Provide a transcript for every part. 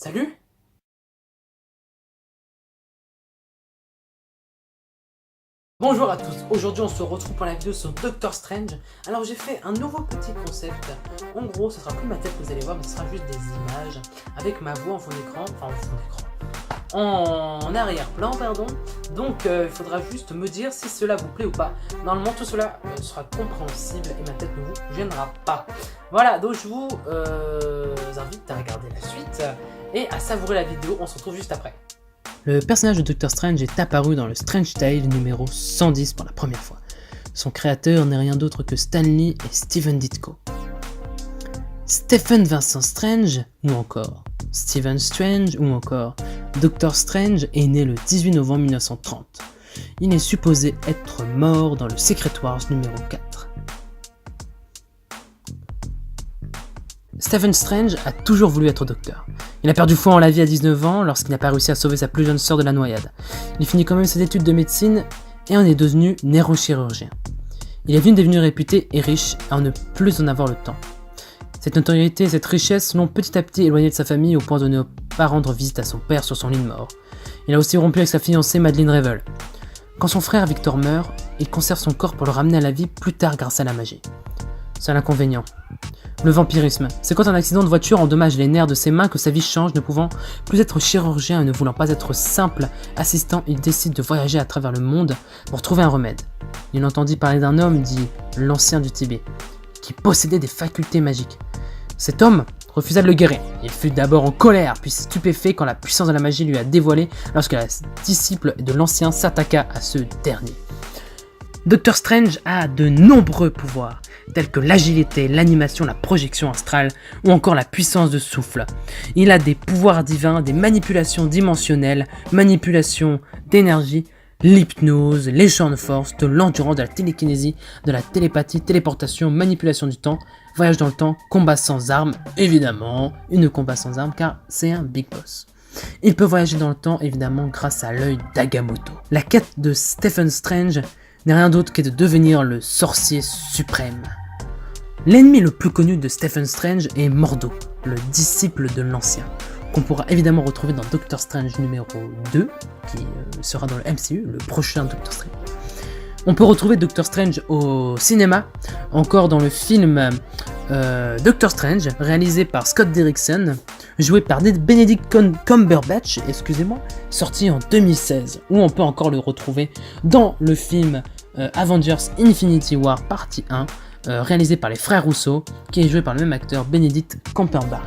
Salut! Bonjour à tous, aujourd'hui on se retrouve pour la vidéo sur Doctor Strange. Alors j'ai fait un nouveau petit concept. En gros, ce sera plus ma tête que vous allez voir, mais ce sera juste des images avec ma voix en fond d'écran, en arrière-plan, pardon. Donc il faudra juste me dire si cela vous plaît ou pas. Normalement tout cela sera compréhensible et ma tête ne vous gênera pas. Voilà, donc je vous invite à regarder la suite et à savourer la vidéo. On se retrouve juste après. Le personnage de Doctor Strange est apparu dans le Strange Tale numéro 110 pour la première fois. Son créateur n'est rien d'autre que Stan Lee et Stephen Ditko. Stephen Vincent Strange, ou encore Stephen Strange, ou encore Doctor Strange est né le 18 novembre 1930. Il est supposé être mort dans le Secret Wars numéro 4. Stephen Strange a toujours voulu être docteur. Il a perdu foi en la vie à 19 ans lorsqu'il n'a pas réussi à sauver sa plus jeune sœur de la noyade. Il finit quand même ses études de médecine et en est devenu neurochirurgien. Il est devenu réputé et riche à ne plus en avoir le temps. Cette notoriété et cette richesse l'ont petit à petit éloigné de sa famille au point de ne pas rendre visite à son père sur son lit de mort. Il a aussi rompu avec sa fiancée Madeleine Revel. Quand son frère Victor meurt, il conserve son corps pour le ramener à la vie plus tard grâce à la magie. Seul inconvénient. Le vampirisme, c'est quand un accident de voiture endommage les nerfs de ses mains que sa vie change, ne pouvant plus être chirurgien et ne voulant pas être simple assistant, il décide de voyager à travers le monde pour trouver un remède. Il entendit parler d'un homme dit l'Ancien du Tibet, qui possédait des facultés magiques. Cet homme refusa de le guérir. Il fut d'abord en colère, puis stupéfait quand la puissance de la magie lui a dévoilé lorsque la disciple de l'Ancien s'attaqua à ce dernier. Doctor Strange a de nombreux pouvoirs, tels que l'agilité, l'animation, la projection astrale ou encore la puissance de souffle. Il a des pouvoirs divins, des manipulations dimensionnelles, manipulation d'énergie, l'hypnose, les champs de force, de l'endurance, de la télékinésie, de la télépathie, téléportation, manipulation du temps, voyage dans le temps, combat sans armes, évidemment, une combat sans armes car c'est un big boss. Il peut voyager dans le temps évidemment grâce à l'œil d'Agamotto. La quête de Stephen Strange n'est rien d'autre que de devenir le sorcier suprême. L'ennemi le plus connu de Stephen Strange est Mordo, le disciple de l'Ancien, qu'on pourra évidemment retrouver dans Doctor Strange numéro 2, qui sera dans le MCU, le prochain Doctor Strange. On peut retrouver Doctor Strange au cinéma, encore dans le film Doctor Strange, réalisé par Scott Derrickson, joué par Benedict Cumberbatch, sorti en 2016, ou on peut encore le retrouver dans le film Avengers Infinity War partie 1, réalisé par les frères Russo, qui est joué par le même acteur Benedict Cumberbatch.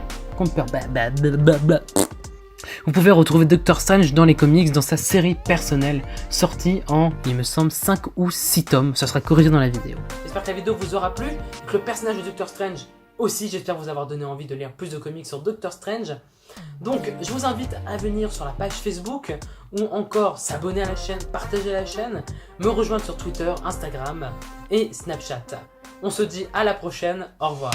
Vous pouvez retrouver Doctor Strange dans les comics dans sa série personnelle, sortie en, il me semble, 5 ou 6 tomes, ça sera corrigé dans la vidéo. J'espère que la vidéo vous aura plu, que le personnage de Doctor Strange aussi, j'espère vous avoir donné envie de lire plus de comics sur Doctor Strange. Donc, je vous invite à venir sur la page Facebook, ou encore s'abonner à la chaîne, partager la chaîne, me rejoindre sur Twitter, Instagram et Snapchat. On se dit à la prochaine, au revoir.